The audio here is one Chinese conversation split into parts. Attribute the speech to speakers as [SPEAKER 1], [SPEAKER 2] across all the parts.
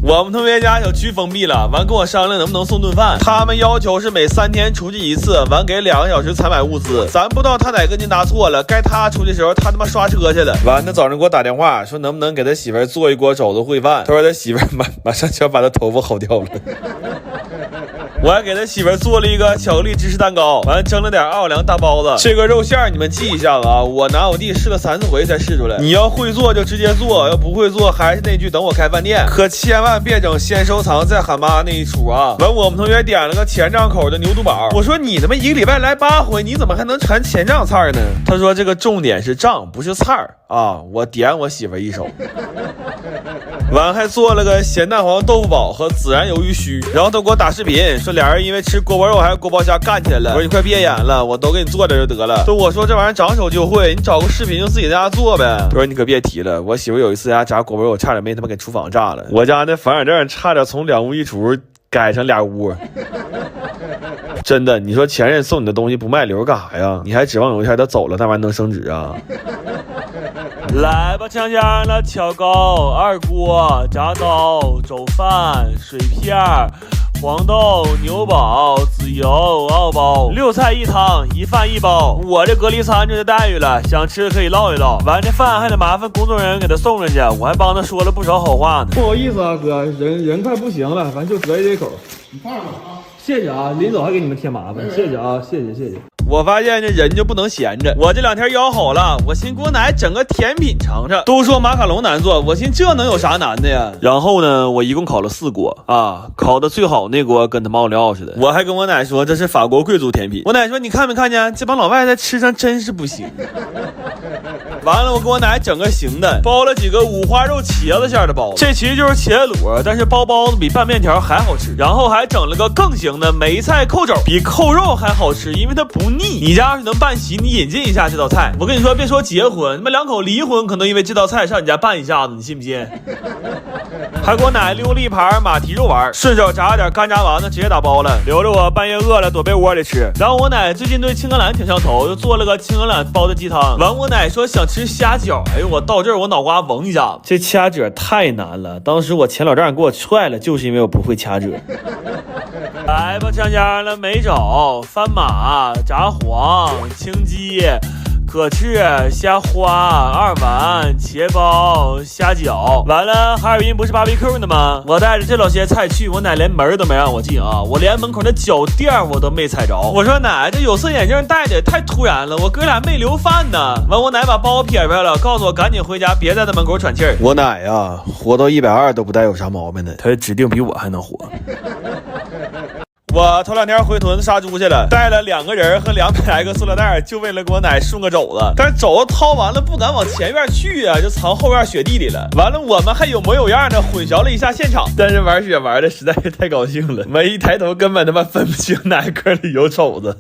[SPEAKER 1] 我们同学家小区封闭了，完跟我商量能不能送顿饭。他们要求是每3天出去一次，完给2个小时采买物资。咱不知道他哪根筋搭错了，该他出去的时候他他妈刷车去了。完，他早上给我打电话说能不能给他媳妇做一锅肘子烩饭。他说他媳妇马上就要把他头发薅掉了。我还给他媳妇做了一个巧克力芝士蛋糕，完蒸了点奥尔良大包子。这个肉馅你们记一下啊，我拿我弟试了3、4回才试出来。你要会做就直接做，要不会做还是那句等我开饭店。可千万别整先收藏再喊妈那一出啊！完，我们同学点了个前帐口的牛肚堡，我说你他妈1个礼拜来8回，你怎么还能传前帐菜呢？他说这个重点是帐不是菜啊！我点我媳妇一手。完还做了个咸蛋黄豆腐煲和孜然鱿鱼须，然后他给我打视频说俩人因为吃锅包肉还是锅包虾干起来了。我说你快别演了，我都给你做点就得了。就我说这玩意儿长手就会，你找个视频就自己在家做呗。他说你可别提了，我媳妇有一次家炸锅包肉差点没他妈给厨房炸了，我家那房产证差点从2屋1厨改成2屋。真的，你说前任送你的东西不卖留着干啥呀？你还指望有一天他走了那玩意儿能升值啊？来吧，锵锵了，敲糕、二锅、炸糕、粥饭、水片、黄豆、牛宝、籽油、奥包，6菜1汤1饭1包。我这隔离餐就这待遇了，想吃可以唠一唠。完这饭还得麻烦工作人员给他送上去，我还帮他说了不少好话呢。
[SPEAKER 2] 不好意思啊，哥，人快不行了，咱就隔一口。
[SPEAKER 3] 你放着啊。
[SPEAKER 2] 谢谢啊，临走还给你们添麻烦，谢谢啊，谢谢。
[SPEAKER 1] 我发现这人就不能闲着，我这2天腰好了，我寻给我奶整个甜品尝尝。都说马卡龙难做，我寻这能有啥难的呀？然后呢，我一共烤了4锅啊，烤的最好那锅跟他妈奥利奥似的。我还跟我奶说这是法国贵族甜品，我奶说你看没看见这帮老外在吃上真是不行。完了，我给我奶整个行的，包了几个五花肉茄子馅的包子，这其实就是茄子卤，但是包包子比拌面条还好吃。然后还整了个更行的梅菜扣肘，比扣肉还好吃，因为它不腻。你家要是能办席，你引进一下这道菜。我跟你说，别说结婚，你们2口离婚可能因为这道菜上你家办一下子，你信不信？还给我奶溜了一盘马蹄肉丸，顺手炸了点干炸丸子，直接打包了，留着我半夜饿了躲被窝里吃。然后我奶最近对青橄榄挺上头，又做了个青橄榄包的鸡汤。完，我奶说想吃虾饺，哎呦，我到这儿我脑瓜嗡一下子，这掐褶太难了。当时我前老丈人给我踹了，就是因为我不会掐褶。来吧，锵锵了，梅肘、番马、炸黄、青鸡、可翅、虾花、2丸、茄包、虾饺。完了，哈尔滨不是 BBQ 呢吗？我带着这老些菜去，我奶连门都没让我进啊！我连门口的脚垫我都没踩着。我说奶，这有色眼镜戴的也太突然了，我哥俩没留饭呢。完，我奶把包撇开了，告诉我赶紧回家，别在那门口喘气儿。我奶呀，活到120都不带有啥毛病的，他指定比我还能活。我头2天回屯子杀猪去了，带了2个人和200来个塑料袋，就为了给我奶送个肘子。但是肘子掏完了不敢往前院去啊，就藏后院雪地里了。完了，我们还有模有样的混淆了一下现场，但是玩雪玩的实在是太高兴了，我一抬头根本他妈分不清哪个里有肘子。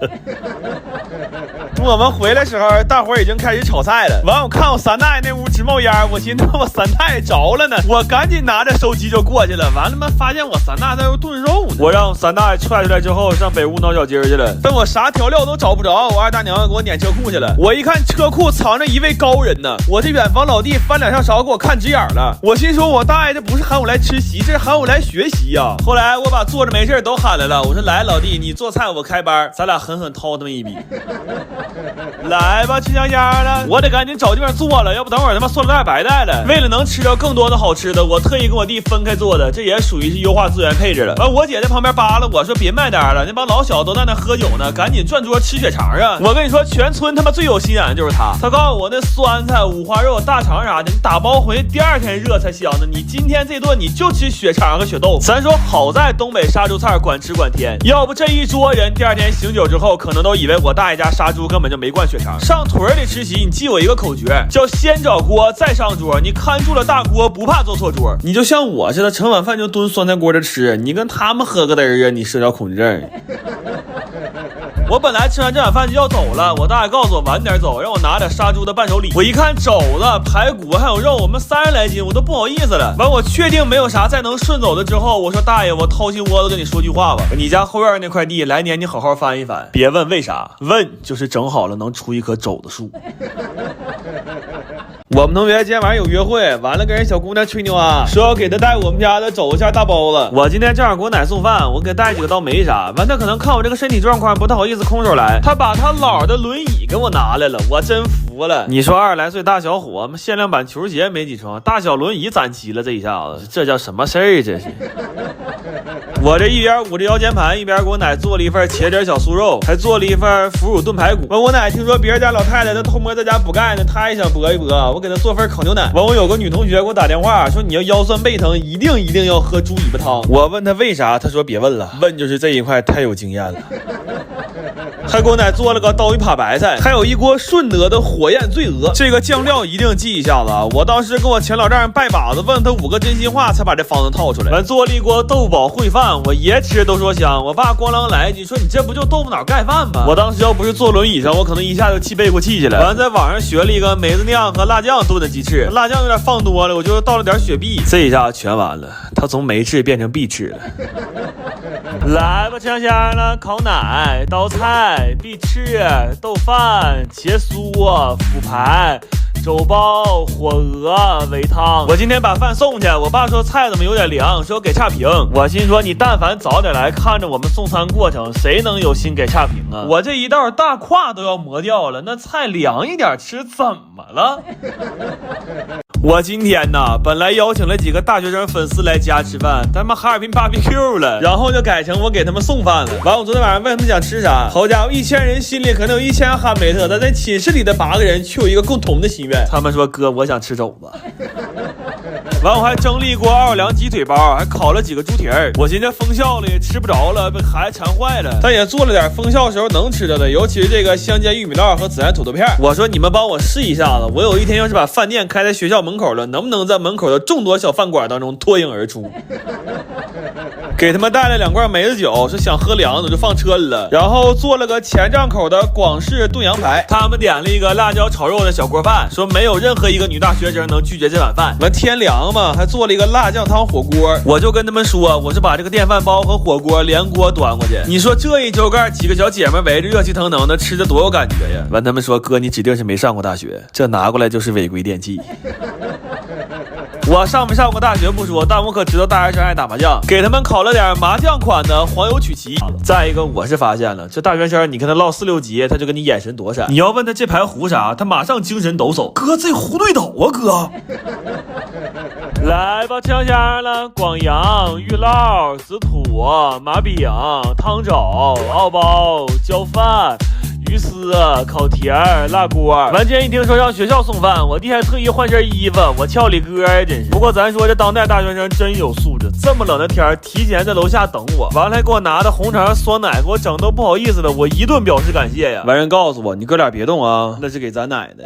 [SPEAKER 1] 我们回来时候，大伙已经开始炒菜了。完，我看我三大爷那屋直冒烟，我寻思我三大爷着了呢，我赶紧拿着手机就过去了。完了嘛，发现我三大爷在那炖肉呢。我让我三大爷踹出来之后，上北屋闹小鸡去了。但我啥调料都找不着，我二大娘给我撵车库去了。我一看车库藏着一位高人呢，我这远房老弟翻2上勺给我看直眼了。我心说，我大爷这不是喊我来吃席，这是喊我来学习呀。后来我把坐着没事都喊来了，我说来老弟，你做菜我开班，咱俩狠狠掏他们一笔。来吧，吃香香了，我得赶紧找地方做了，要不等会儿他妈塑料袋白带了。为了能吃到更多的好吃的，我特意跟我弟分开做的，这也属于是优化资源配置了。完，我姐在旁边扒拉我说别卖单了，那帮老小都在那喝酒呢，赶紧转桌吃血肠啊！我跟你说，全村他妈最有心眼的就是他。他告诉我那酸菜、五花肉、大肠啥的，你打包回去第2天热才香呢。你今天这顿你就吃血肠和血豆腐。咱说好在东北杀猪菜管吃管添，要不这一桌人第2天醒酒之后，可能都以为我大爷家杀猪根本就没灌血肠。上屯里吃席，你记我一个口诀，叫先找锅再上桌。你看住了大锅，不怕坐错桌。你就像我似的，盛晚饭就蹲酸菜锅着吃，你跟他们喝个嘚儿啊，你社交恐惧症。我本来吃完这碗饭就要走了，我大爷告诉我晚点走，让我拿点杀猪的伴手礼。我一看肘子、排骨还有肉，我们30来斤，我都不好意思了。完，我确定没有啥再能顺走的之后，我说大爷，我掏心窝子跟你说句话吧，你家后院那块地来年你好好翻一翻，别问为啥，问就是整好了能出一棵肘子树。我们同学今天晚上有约会，完了跟人小姑娘吹牛啊，说要给她带我们家的肘子馅大包子。我今天正好给我奶送饭，我给带几个倒没啥。完她可能看我这个身体状况不太好意思空手来，她把她姥的轮椅给我拿来了，我真服了。你说20来岁大小伙，限量版球鞋没几双，大小轮椅攒齐了，这一下子这叫什么事儿？这是。我这一边捂着腰间盘，一边给我奶做了一份茄汁小酥肉，还做了一份腐乳炖排骨。完我奶听说别人家老太太她偷摸在家补钙呢，她也想搏一搏，我给她做份烤牛奶。完我有个女同学给我打电话说，你要腰酸背疼一定要喝猪尾巴汤。我问她为啥，她说别问了，问就是这一块太有经验了。还给我奶做了个刀鱼扒白菜，还有一锅顺德的火焰醉鹅，这个酱料一定记一下子啊！我当时跟我前老丈人拜把子，问他5个真心话，才把这方子套出来。完做了一锅豆腐煲烩饭，我爷吃都说香，我爸咣啷来一句说你这不就豆腐脑盖饭吗？我当时要不是坐轮椅上，我可能一下就气背过气去了。完在网上学了一个梅子酿和辣酱炖的鸡翅，辣酱有点放多了，我就倒了点雪碧，这一下全完了，他从没翅变成必吃了。来吧，香香了，烤奶、刀菜、必翅、豆饭、茄酥、腐排、肘包、火鹅、煨汤。我今天把饭送去，我爸说菜怎么有点凉，说给差评。我心说你但凡早点来看着我们送餐过程，谁能有心给差评啊？我这一道大胯都要磨掉了，那菜凉一点吃怎么了？我今天呢，本来邀请了几个大学生粉丝来家吃饭，他们哈尔滨 BBQ 了，然后就改成我给他们送饭了。完，我昨天晚上问他们想吃啥，好家伙，1000人心里可能有1000哈梅特，但在寝室里的8个人却有一个共同的心愿，他们说哥，我想吃肘子。完，我还蒸了一锅奥尔良鸡腿包，还烤了几个猪蹄儿。我寻思封校了也吃不着了，被孩子馋坏了，但也做了点封校时候能吃的，尤其是这个香煎玉米烙和孜然土豆片。我说你们帮我试一下子，我有一天要是把饭店开在学校门口了，能不能在门口的众多小饭馆当中脱颖而出？给他们带了2罐梅子酒，是想喝凉的就放车里了。然后做了个前帐口的广式炖羊排，他们点了一个辣椒炒肉的小锅饭，说没有任何一个女大学生能拒绝这碗饭。完天凉嘛，还做了一个辣酱汤火锅。我就跟他们说，我是把这个电饭煲和火锅连锅端过去。你说这一周盖几个小姐们围着热气腾腾的吃着多有感觉呀？完他们说哥，你指定是没上过大学，这拿过来就是违规电器。我上没上过大学不说，但我可知道大学生爱打麻将，给他们烤了点麻将款的黄油曲奇。再一个，我是发现了，这大学生你跟他唠4、6级，他就跟你眼神躲闪。你要问他这牌胡啥，他马上精神抖擞。哥，这胡对斗啊，哥！来吧，香香了，广阳、玉烙、紫土、麻饼、汤肘、奥包、焦饭。鱼丝、烤甜儿、辣锅。完今天一听说上学校送饭，我弟还特意换身衣服，我俏里哥呀，真是。不过咱说这当代大学生真有素质，这么冷的天提前在楼下等我，完了还给我拿的红肠酸奶，给我整都不好意思的，我一顿表示感谢呀。完人告诉我，你哥俩别动啊，那是给咱奶的。